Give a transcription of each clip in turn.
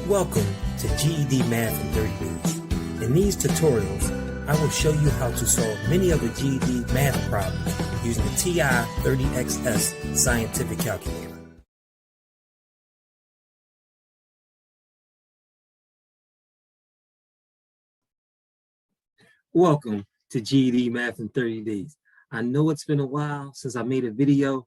Welcome to GED Math in 30 Days. In these tutorials, I will show you how to solve many of the GED math problems using the TI-30XS scientific calculator. Welcome to GED Math in 30 Days. I know it's been a while since I made a video.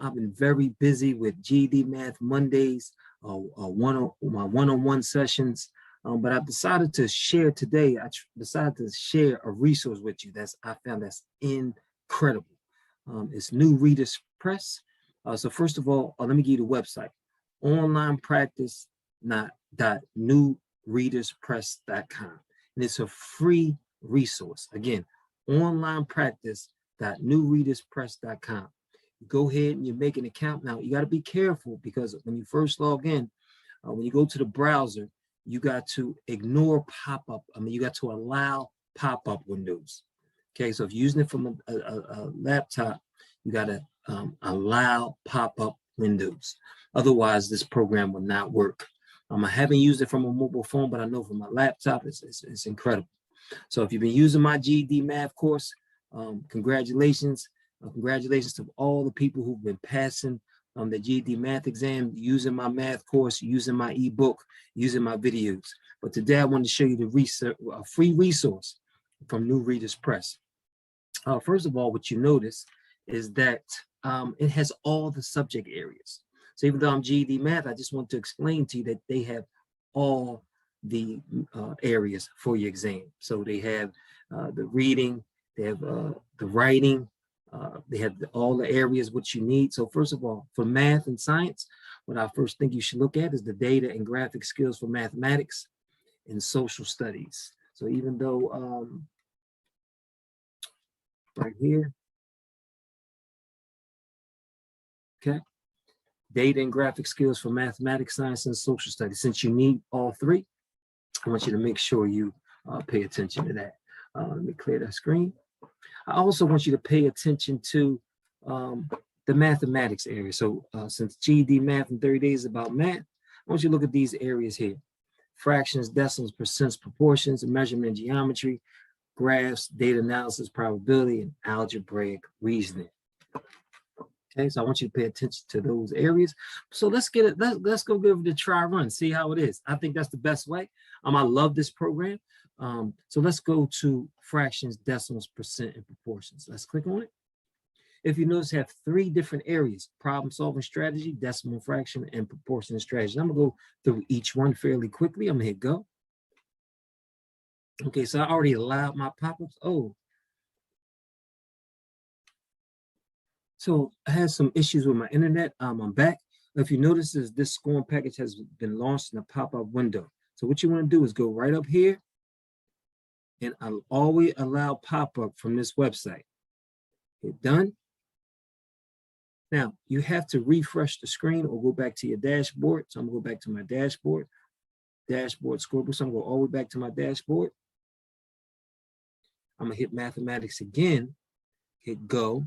I've been very busy with GED Math Mondays, my one-on-one sessions, but I've decided to share today. I decided to share a resource with you I found that's incredible. It's New Readers Press. So first of all, let me give you the website: onlinepractice.newreaderspress.com, and it's a free resource. Again, onlinepractice.newreaderspress.com. Go ahead and you make an account. Now you got to be careful, because when you first log in, when you go to the browser, you got to ignore pop-up. You got to allow pop-up windows. Okay, so if you're using it from a laptop, you got to allow pop-up windows. Otherwise, this program will not work. I haven't used it from a mobile phone, but I know from my laptop, it's incredible. So if you've been using my GED math course, congratulations. Congratulations to all the people who've been passing the GED math exam, using my math course, using my ebook, using my videos. But today I wanted to show you the free resource from New Readers Press. First of all, what you notice is that it has all the subject areas. So even though I'm GED math, I just want to explain to you that they have all the areas for your exam. So they have the reading, they have the writing, they have all the areas which you need. So first of all, for math and science, what I first think you should look at is the data and graphic skills for mathematics and social studies. So even though right here, okay, data and graphic skills for mathematics, science, and social studies. Since you need all three, I want you to make sure you pay attention to that. Let me clear that screen. I also want you to pay attention to the mathematics area. So since GED Math in 30 Days is about math, I want you to look at these areas here: fractions, decimals, percents, proportions, measurement, geometry, graphs, data analysis, probability, and algebraic reasoning. Okay, so I want you to pay attention to those areas. So let's get it. Let's go give it a try run, see how it is. I think that's the best way. I love this program. So let's go to fractions, decimals, percent, and proportions. Let's click on it. If you notice, I have three different areas: problem solving strategy, decimal fraction, and proportion strategy. I'm gonna go through each one fairly quickly. I'm gonna hit go. Okay, so I already allowed my pop-ups. Oh, so I had some issues with my internet. I'm back. If you notice, this scoring package has been launched in a pop-up window. So what you want to do is go right up here, and I'll always allow pop-up from this website. Hit done. Now you have to refresh the screen or go back to your dashboard. So I'm gonna go back to my dashboard scoreboard. So I'm gonna go all the way back to my dashboard. I'm gonna hit mathematics again, hit go,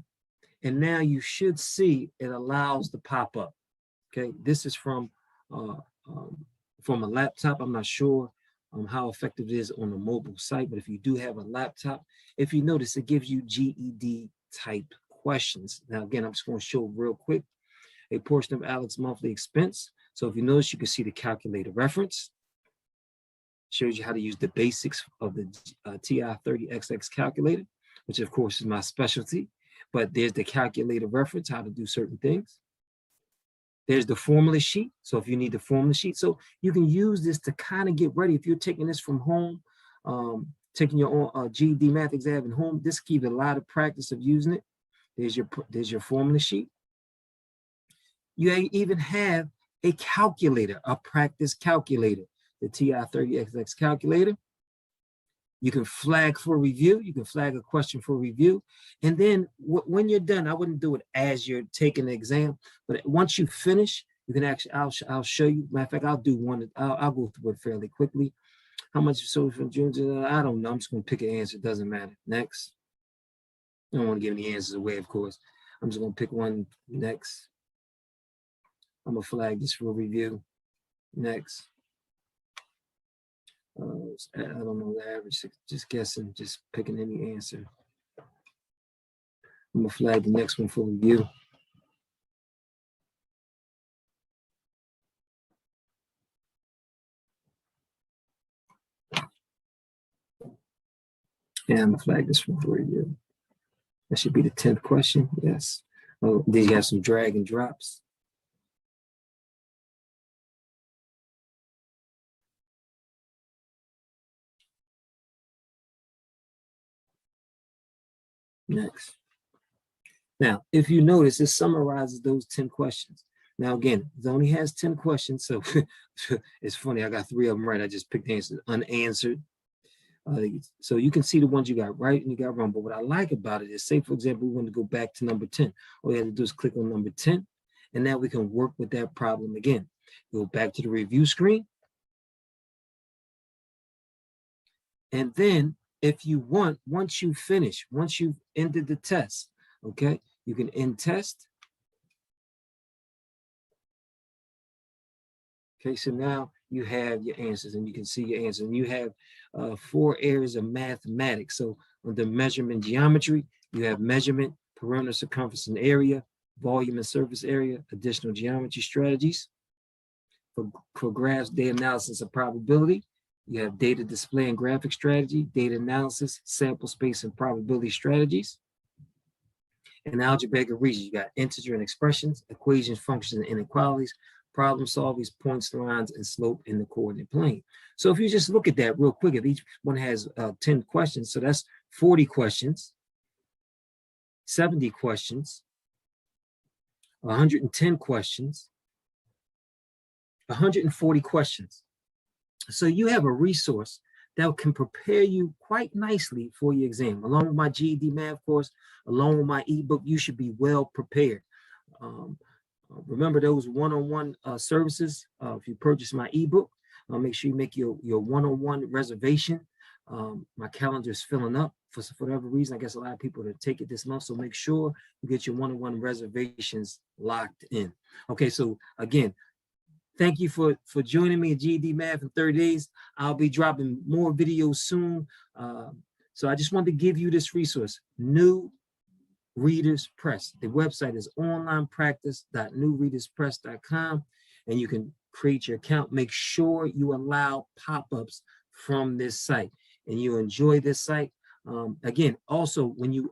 and now you should see it allows the pop-up. Okay, this is from a laptop. I'm not sure how effective it is on a mobile site, but if you do have a laptop, if you notice, it gives you GED type questions. Now again, I'm just going to show real quick a portion of Alex's monthly expense. So if you notice, you can see the calculator reference. Shows you how to use the basics of the TI-30XS calculator, which of course is my specialty. But there's the calculator reference, how to do certain things. There's the formula sheet. So if you need the formula sheet, so you can use this to kind of get ready. If you're taking this from home, taking your own GED math exam at home, this gives you a lot of practice of using it. There's your formula sheet. You even have a calculator, a practice calculator, the TI-30XS calculator. You can flag for review. You can flag a question for review. And then when you're done, I wouldn't do it as you're taking the exam, but once you finish, you can actually, I'll show you. Matter of fact, I'll do one. I'll go through it fairly quickly. How much social from June? I don't know. I'm just going to pick an answer. It doesn't matter. Next. I don't want to give any answers away, of course. I'm just going to pick one. Next. I'm going to flag this for review. Next. I don't know the average, just guessing, just picking any answer. I'm gonna flag the next one for review. And I'm gonna flag this one for review. That should be the 10th question, yes. Oh, did you have some drag and drops? Next. Now, if you notice, it summarizes those 10 questions. Now, again, it only has 10 questions, so it's funny, I got 3 of them right. I just picked answers unanswered. So you can see the ones you got right and you got wrong. But what I like about it is, say, for example, we want to go back to number 10. All you have to do is click on number 10, and now we can work with that problem again. Go back to the review screen. And then if you want, once you finish, once you've ended the test, okay, you can end test. Okay, so now you have your answers and you can see your answers. And you have 4 areas of mathematics. So under measurement geometry, you have measurement, perimeter, circumference, and area, volume and surface area, additional geometry strategies. For graphs, data analysis of probability, you have data display and graphic strategy, data analysis, sample space and probability strategies. And algebraic regions, you got integer and expressions, equations, functions, and inequalities, problem solving, points, lines, and slope in the coordinate plane. So if you just look at that real quick, if each one has 10 questions, so that's 40 questions, 70 questions, 110 questions, 140 questions. So you have a resource that can prepare you quite nicely for your exam. Along with my GED math course, along with my ebook, you should be well prepared. Remember those one-on-one services. If you purchase my ebook, make sure you make your one-on-one reservation. My calendar is filling up for whatever reason. I guess a lot of people to take it this month, so make sure you get your one-on-one reservations locked in. Okay, so again, thank you for joining me at GED Math in 30 days. I'll be dropping more videos soon. So I just wanted to give you this resource, New Readers Press. The website is onlinepractice.newreaderspress.com, and you can create your account. Make sure you allow pop-ups from this site and you enjoy this site. Again, also when you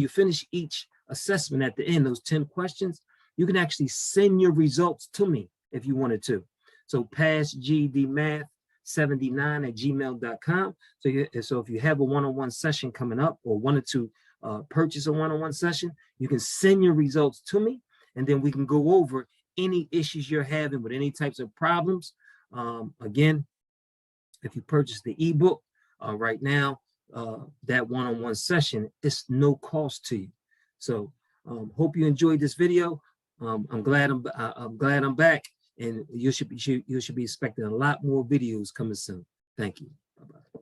finish each assessment at the end, those 10 questions, you can actually send your results to me if you wanted to. So passgdmath79@gmail.com. So if you have a one-on-one session coming up or wanted to purchase a one-on-one session, you can send your results to me, and then we can go over any issues you're having with any types of problems. Again, if you purchase the ebook right now, that one-on-one session is no cost to you. So hope you enjoyed this video. I'm glad I'm back, and you should be expecting a lot more videos coming soon. Thank you. Bye-bye.